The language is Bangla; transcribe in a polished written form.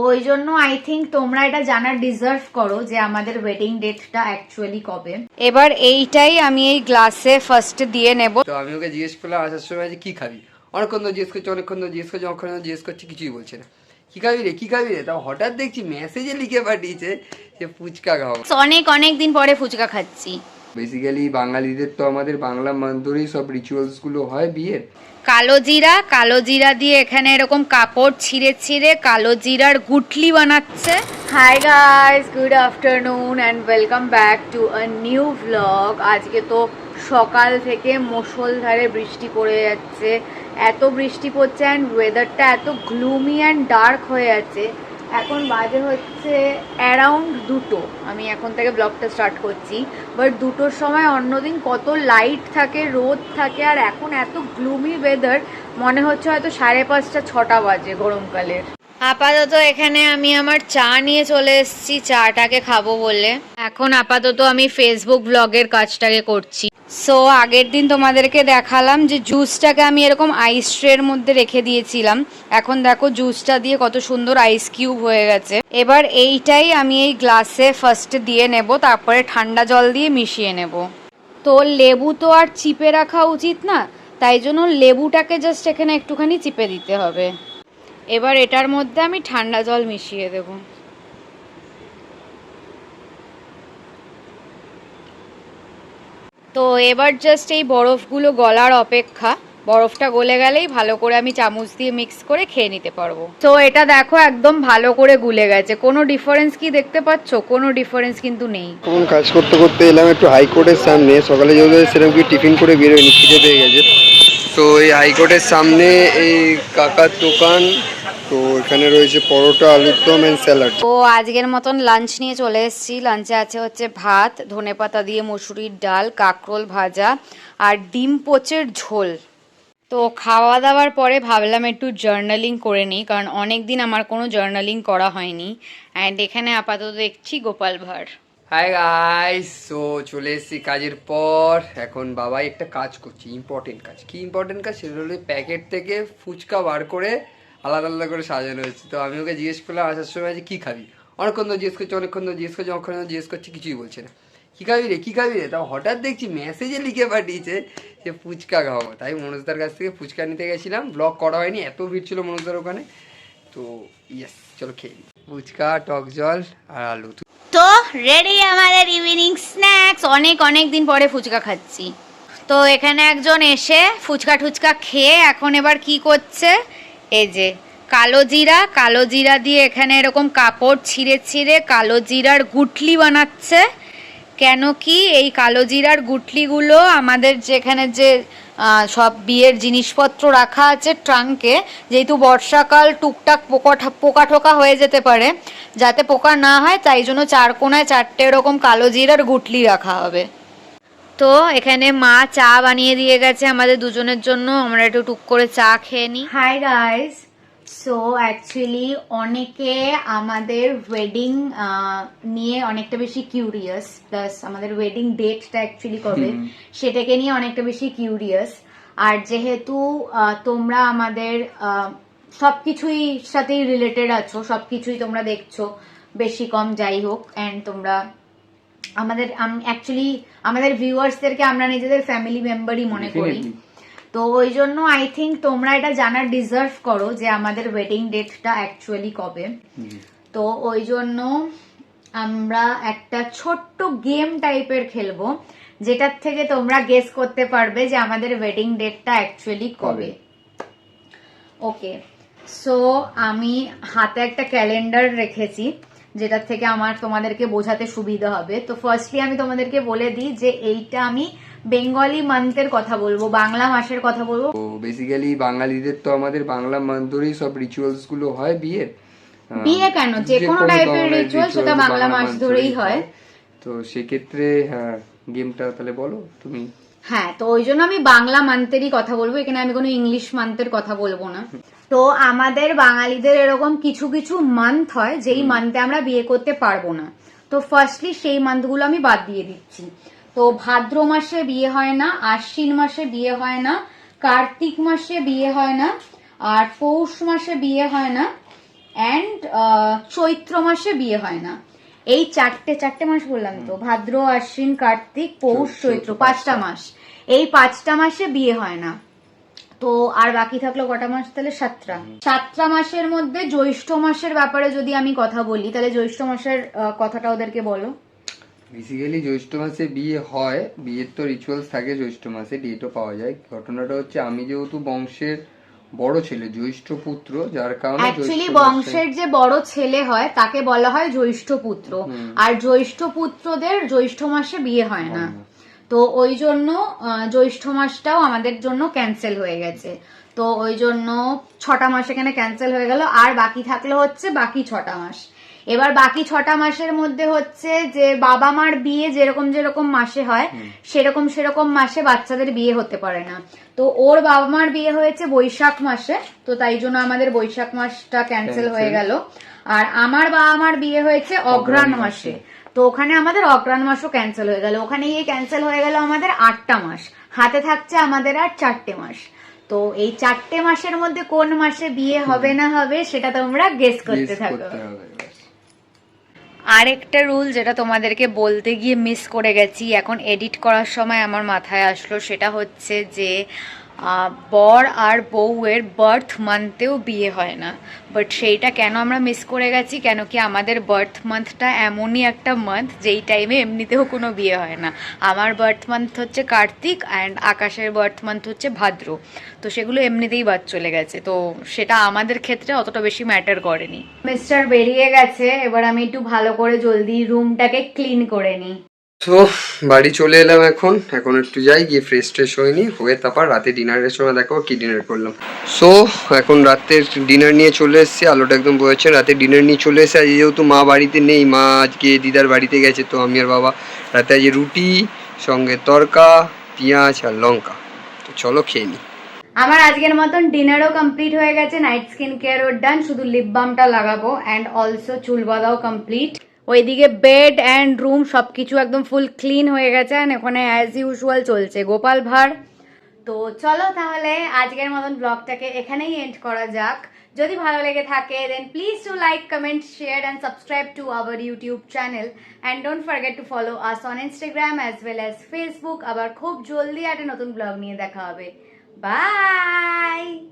ওই জন্য আই থিঙ্ক তোমরা এটা জানার ডিজার্ভ করো যে আমাদের ওয়েডিং ডেটটা অ্যাকচুয়ালি কবে। এবার এইটাই আমি এই গ্লাসে ফার্স্ট দিয়ে নেব। তো আমি ওকে জিজ্ঞেস করলাম আসার সময় যে কি খাবি, অনেকক্ষণ তো জিজ্ঞেস করছি, অনেকক্ষণ জিজ্ঞেস করছি, কিছুই বলছে না। কি খাবি রে, তাও হঠাৎ দেখছি মেসেজে লিখে পাঠিয়েছে যে ফুচকা খাবো। অনেক দিন পরে ফুচকা খাচ্ছি। বেসিক্যালি বাঙালিদের তো আমাদের বাংলা মাস ধরেই সব রিচুয়ালস গুলো হয় বিয়ের। কালো জিরা দিয়ে এখানে এরকম কাপড় ছিঁড়ে কালো জিরার গুটলি বানাচ্ছে। Hi guys, good afternoon and welcome back to a new vlog. আজকে তো সকাল থেকে মুষলধারে বৃষ্টি পড়ে যাচ্ছে, এত বৃষ্টি পড়ছে অ্যান্ড ওয়েদারটা এত গ্লুমি অ্যান্ড ডার্ক হয়ে যাচ্ছে। এখন বাজে হচ্ছে অ্যারাউন্ড 2টো। আমি এখন থেকে ব্লগটা স্টার্ট করছি, বাট 2টোর সময় অন্যদিন কত লাইট থাকে, রোদ থাকে, আর এখন এত গ্লুমি ওয়েদার, মনে হচ্ছে হয়তো 5:30 6টা বাজে গরমকালের। আপাতত এখানে আমি আমার চা নিয়ে চলে এসেছি চাটাকে খাবো বলে। এখন আপাতত আমি ফেসবুক ব্লগের কাজটাকে করছি। সো আগের দিন তোমাদেরকে দেখালাম যে জুসটাকে আমি এরকম আইস ট্রের মধ্যে রেখে দিয়েছিলাম। এখন দেখো জুসটা দিয়ে কত সুন্দর আইস কিউব হয়ে গেছে। এবার এইটাই আমি এই গ্লাসে ফার্স্ট দিয়ে নেব, তারপরে ঠান্ডা জল দিয়ে মিশিয়ে নেব। তো লেবু তো আর চিপে রাখা উচিত না, তাই জন্য লেবুটাকে জাস্ট এখানে একটুখানি চিপে দিতে হবে। এবার এটার মধ্যে আমি ঠান্ডা জল মিশিয়ে দেব। তো এবার জাস্ট এই বরফগুলো গলার অপেক্ষা, বরফটা গলে গেলেই ভালো করে আমি চামচ দিয়ে মিক্স করে খেয়ে নিতে পারবো। তো এটা দেখো একদম ভালো করে গুলে গেছে। কোনো ডিফারেন্স কি দেখতে পাচ্ছ? কোনো ডিফারেন্স কিন্তু নেই। কোন কাজ করতে করতে এলাম একটু হাইকোর্টের সামনে। সকালে যেহেতু সেরকম কি টিফিন করে বেরোয়নি, খিদে পেয়ে গেছে। তো এই হাইকোর্টের সামনে এই কাকার দোকান, তো এখানে রয়েছে পরোটা, আলুর দম এন্ড স্যালাড। তো আজকের মতন লাঞ্চ নিয়ে চলে এসেছি। লাঞ্চে আছে হচ্ছে ভাত, ধনেপাতা দিয়ে মসুরির ডাল, কাঁকরোল ভাজা আর ডিম পোচের ঝোল। তো খাওয়া দাওয়ার পরে ভাবলাম একটু জার্নালিং করে নিই, কারণ অনেক দিন আমার কোনো জার্নালিং করা হয়নি। অ্যান্ড এখানে আপাতত দেখছি Gopal Bhar. Hi guys, so চলে এসেছি কাজের পর। এখন বাবাই একটা কাজ করছি, ইম্পর্টেন্ট কাজ। কি ইম্পর্টেন্ট কাজ? সেটা হলো প্যাকেট থেকে ফুচকা বার করে আলাদা আলাদা করে সাজানো হয়েছে। তো আমি ওকে জিজ্ঞেস করলাম আসার সময় যে কী খাবি, অনেকক্ষণ জিজ্ঞেস করছি, কিছুই বলছে না। কী খাবি রে, তাও হঠাৎ দেখছি মেসেজে লিখে পাঠিয়েছে যে ফুচকা খাবো। তাই মনোজদার কাছ থেকে ফুচকা নিতে গেছিলাম, ব্লগ করা হয়নি, এত ভিড় ছিল মনোজদার ওখানে। তো ইয়েস, চলো খেয়ে নিই ফুচকা, টক জল আর আলু। তো রেডি আমাদের ইভিনিং স্ন্যাক্স। অনেক দিন পরে ফুচকা খাচ্ছি। তো এখানে একজন এসে ফুচকা খেয়ে এখন এবার কি করছে, এই যে কালো জিরা দিয়ে এখানে এরকম কাপড় ছিঁড়ে কালো জিরার গুটলি বানাচ্ছে। কেন কি এই কালো জিরার গুটলিগুলো আমাদের যেখানে যে সব বিয়ের জিনিসপত্র রাখা আছে ট্রাঙ্কে, যেহেতু বর্ষাকাল টুকটাক পোকা টোকা হয়ে যেতে পারে, যাতে পোকা না হয় তাই জন্য 4 কোণায় 4টে এরকম কালো জিরার গুটলি রাখা হবে। তো এখানে মা চা বানিয়ে দিয়ে গেছে আমাদের দুজনের জন্য, আমরা একটু টুক করে চা খেয়ে নিই। হাই গাইস, সো অ্যাকচুয়ালি অনেকে আমাদের ওয়েডিং নিয়ে অনেকটা বেশি কিউরিয়াস, প্লাস আমাদের ওয়েডিং ডেটটা অ্যাকচুয়ালি কবে সেটাকে নিয়ে অনেকটা বেশি কিউরিয়াস। আর যেহেতু তোমরা আমাদের সবকিছুই সাথেই রিলেটেড আছো, সবকিছুই তোমরা দেখছো বেশি কম যাই হোক, অ্যান্ড তোমরা আমাদের ভিউয়ার্সদেরকে আমরা নিজেদের ফ্যামিলি মেম্বারই মনে করি। তো ওই জন্য আই থিঙ্ক তোমরা এটা জানার ডিজার্ভ করো যে আমাদের ওয়েডিং ডেটটা অ্যাকচুয়ালি কবে। তো ওই জন্য আমরা একটা ছোট্ট গেম টাইপের খেলবো, যেটার থেকে তোমরা গেস করতে পারবে যে আমাদের ওয়েডিং ডেটটা অ্যাকচুয়ালি কবে। ওকে, সো আমি হাতে একটা ক্যালেন্ডার রেখেছি, যেটার থেকে আমার তোমাদেরকে বোঝাতে সুবিধা হবে। তো ফার্স্টলি আমি তোমাদেরকে বলে দিই যে এইটা আমি বেঙ্গলি মান্থের কথা বলবো, বাংলা মাসের কথা বলবো। তো বেসিক্যালি বাঙালিদের তো আমাদের বাংলা মাস ধরেই সব রিচুয়ালস গুলো হয় বিয়ের। বিয়ে কেন, যে কোনো টাইপের রিচুয়াল সেটা বাংলা মাস ধরেই হয়। তো সেক্ষেত্রে হ্যাঁ, গেমটা তাহলে বলো তুমি। হ্যাঁ, তো ওই জন্য আমি বাংলা মান্থেরই কথা বলবো, এখানে আমি কোনো ইংলিশ মান্থের কথা বলবো না। তো আমাদের বাঙালিদের এরকম কিছু কিছু মান্থ হয় যেই মান্থে আমরা বিয়ে করতে পারবো না। তো ফার্স্টলি সেই মান্থগুলো আমি বাদ দিয়ে দিচ্ছি। তো ভাদ্র মাসে বিয়ে হয় না, আশ্বিন মাসে বিয়ে হয় না, কার্তিক মাসে বিয়ে হয় না, আর পৌষ মাসে বিয়ে হয় না, অ্যান্ড চৈত্র মাসে বিয়ে হয় না। এই চারটে মাস বললাম তো, ভাদ্র, আশ্বিন, কার্তিক, পৌষ, চৈত্র, 5টা মাস। এই 5টা মাসে বিয়ে হয় না। তো আর বাকি থাকলো কটা মাস, তাহলে 7টা মাসের মধ্যে জ্যৈষ্ঠ মাসের ব্যাপারে যদি আমি কথা বলি, তাহলে জ্যৈষ্ঠ মাসের কথাটা ওদেরকে বলো। বেসিক্যালি জ্যৈষ্ঠ মাসে বিয়ে হয়, বিয়ের তো রিচুয়ালস থাকে জ্যৈষ্ঠ মাসে, ডেটও পাওয়া যায়। ঘটনাটা হচ্ছে আমি যেহেতু বংশের বড় ছেলে, জ্যৈষ্ঠ পুত্র, যার কারণে অ্যাকচুয়ালি বংশের যে বড় ছেলে হয় তাকে বলা হয় জ্যৈষ্ঠ পুত্র, আর জ্যৈষ্ঠ পুত্রদের জ্যৈষ্ঠ মাসে বিয়ে হয় না। তো ওই জন্য জ্যৈষ্ঠ মাসটাও আমাদের জন্য ক্যান্সেল হয়ে গেছে। তো ওই জন্য 6টা মাস এখানে ক্যান্সেল হয়ে গেল, আর বাকি থাকলো হচ্ছে বাকি 6টা মাস। এবার বাকি 6টা মাসের মধ্যে হচ্ছে যে বাবা মার বিয়ে যেরকম যেরকম মাসে হয় সেরকম সেরকম মাসে বাচ্চাদের বিয়ে হতে পারে না। তো ওর বাবা মার বিয়ে হয়েছে বৈশাখ মাসে, তো তাই জন্য আমাদের বৈশাখ মাসটা ক্যান্সেল হয়ে গেল। আর আমার বাবা মার বিয়ে হয়েছে অঘ্রাণ মাসে, তো ওখানে আমাদের অঘ্রাণ মাসও ক্যান্সেল হয়ে গেল। ওখানে গিয়ে ক্যান্সেল হয়ে গেল আমাদের 8টা মাস। হাতে থাকছে আমাদের আর 4টে মাস। তো এই 4টে মাসের মধ্যে কোন মাসে বিয়ে হবে না হবে সেটা তোমরা গেস করতে থাকো। আরেকটা রুল যেটা তোমাদেরকে বলতে গিয়ে মিস করে গেছি, এখন এডিট করার সময় আমার মাথায় আসলো, সেটা হচ্ছে যে বর আর বউয়ের বার্থ মান্থেও বিয়ে হয় না। বাট সেইটা কেন আমরা মিস করে গেছি, কেন কি আমাদের বার্থ মান্থটা এমনই একটা মান্থ যেই টাইমে এমনিতেও কোনো বিয়ে হয় না। আমার বার্থ মান্থ হচ্ছে কার্তিক অ্যান্ড আকাশের বার্থ মান্থ হচ্ছে ভাদ্র, তো সেগুলো এমনিতেই বাদ চলে গেছে। তো সেটা আমাদের ক্ষেত্রে অতটা বেশি ম্যাটার করেনি। মিস্টার বেরিয়ে গেছে, এবার আমি একটু ভালো করে জলদি রুমটাকে ক্লিন করে নিই। তো বাড়ি চলে এলাম, এখন একটু যাই, গিয়ে ফ্রেশ ট্রেশ হয়নি, হয়ে তারপর রাতে ডিনারের সময় দেখো কি ডিনার করলাম। সো এখন রাতের ডিনার নিয়ে চলে এসেছি, আলোটা একদম বয়েছে, রাতে ডিনার নিয়ে চলে এসে আজ যেহেতু মা বাড়িতে নেই, মা আজকে দিদার বাড়িতে গেছে, তো আমি আর বাবা রাতে আজ রুটি সঙ্গে তরকা, পেঁয়াজ আর লঙ্কা। তো চলো খেয়ে নিই। আমার আজকের মতন ডিনারও কমপ্লিট হয়ে গেছে, নাইট স্কিন কেয়ারও ডান, শুধু লিপ বামটা লাগাবো অ্যান্ড অলসো চুল বাঁধাও কমপ্লিট। ওইদিকে বেড অ্যান্ড রুম সবকিছু একদম ফুল ক্লিন হয়ে গেছে, অ্যান্ড ওখানে অ্যাজ ইউজুয়াল চলছে গোপাল ভাঁড়। তো চলো তাহলে আজকের মতন ব্লগটাকে এখানেই এন্ড করা যাক। যদি ভালো লেগে থাকে দেন please to like, comment, share and subscribe to our YouTube channel and don't forget to follow us on Instagram as well as Facebook. আবার খুব জলদি একটা নতুন ব্লগ নিয়ে দেখা হবে। Bye!